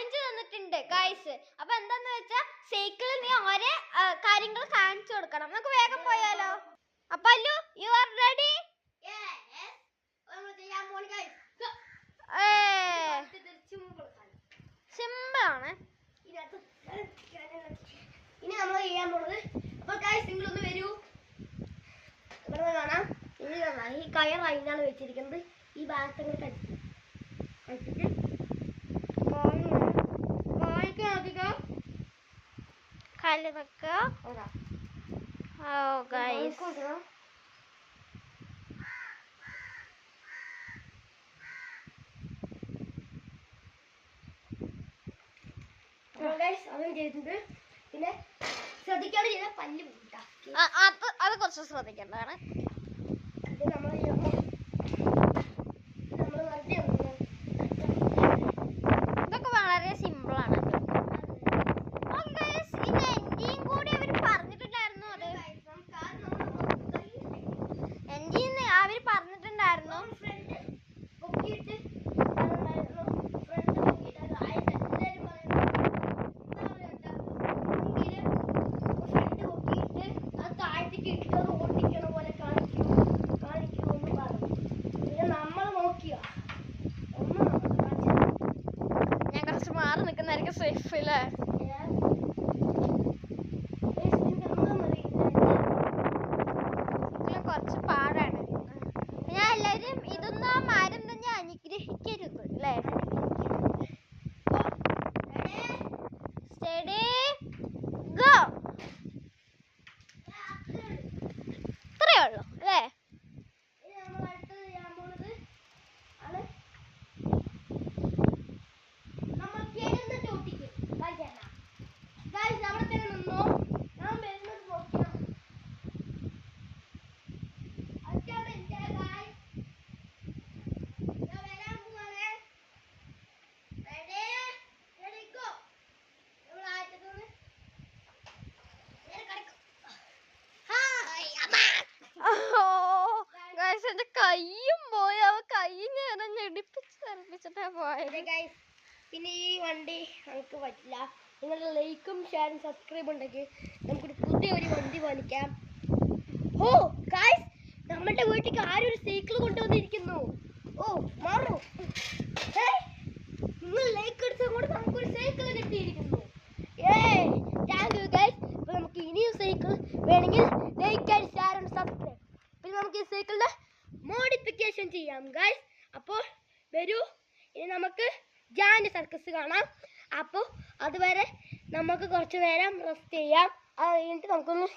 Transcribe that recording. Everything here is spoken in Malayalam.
ചാലഞ്ച് തന്നിട്ടുണ്ട് ഗൈസ്. അപ്പൊ എന്താന്ന് വെച്ചാ സൈക്കിളിൽ നീ ഓരോ കാര്യങ്ങൾ കാണിച്ചു കൊടുക്കണം. നമുക്ക് വേഗം പോയാലോ? അപ്പൊ Allu, you are ready? Simple ആണ്. ഇനി നമ്മൾ ചെയ്യാൻ പോണത്, അപ്പൊ ഗൈസ് നിങ്ങൾ ഒന്ന് വരൂ. ഇവിടെ കാണാം, ഇത് കാണാം. ഈ കയർ അതിനാണ് വെച്ചിരിക്കുന്നത്. ഈ ഭാഗത്ത് കഴിച്ചിട്ട് അധികം കാല് വെക്കുക. ഓ ഗൈസ്, അതും ചെയ്തിട്ടുണ്ട്. പിന്നെ ശ്രദ്ധിക്കാതെ ചെയ്താൽ പല്ല് അത് കുറച്ച് ശ്രദ്ധിക്കേണ്ടതാണ്. അത് നമ്മൾ വെറുതെ ഇതൊക്കെ വളരെ സിമ്പിൾ ആണ്. എന്റെയും കൂടി അവർ പറഞ്ഞിട്ടുണ്ടായിരുന്നു. അത് എന്റെയും അവര് പറഞ്ഞിട്ടുണ്ടായിരുന്നു. ഞാൻ കുറച്ച് മാറി നിൽക്കുന്നതായിരിക്കും സേഫ് അല്ലേ? കുറച്ച് പാടാണ്. ഞാൻ എല്ലാരും ഇതൊന്നും ആ മരം തന്നെ അനുഗ്രഹിക്കരുത് അല്ലേ? Study go. ഇത്രയേ ഉള്ളൂ അല്ലേ? എന്റെ കയ്യും പോയി. അവ കൈ ഞാൻ ഞെടിപ്പിച്ചിട്ടാ പോയത്. പിന്നെ ഈ വണ്ടി നമുക്ക് പറ്റില്ല. നിങ്ങളുടെ ലൈക്കും ഷെയറും സബ്സ്ക്രൈബ് ഉണ്ടെങ്കിൽ നമുക്കൊരു പുതിയൊരു വണ്ടി വാങ്ങിക്കാം. ഓ ഗൈസ്, നമ്മുടെ വീട്ടിലേക്ക് ആരൊരു സൈക്കിൾ കൊണ്ടുവന്നിരിക്കുന്നു. ഓ മാറൂ, നിങ്ങൾ ലൈക്ക് എടുത്തുകൊണ്ട് നമുക്കൊരു സൈക്കിൾ കിട്ടിയിരിക്കുന്നു. Thank you guys. അപ്പോൾ നമുക്ക് ഇനിയും സൈക്കിൾ വേണമെങ്കിൽ like and share and subscribe. പിന്നെ നമുക്ക് ഈ സൈക്കിളിന്റെ മോഡിഫിക്കേഷൻ ചെയ്യാം ഗൈസ്. അപ്പോൾ വരൂ, ഇനി നമുക്ക് ജാൻ്റെ സർക്കസ് കാണാം. അപ്പോൾ അതുവരെ നമുക്ക് കുറച്ച് നേരം റെസ്റ്റ് ചെയ്യാം. അത് കഴിഞ്ഞിട്ട് നമുക്കൊന്ന്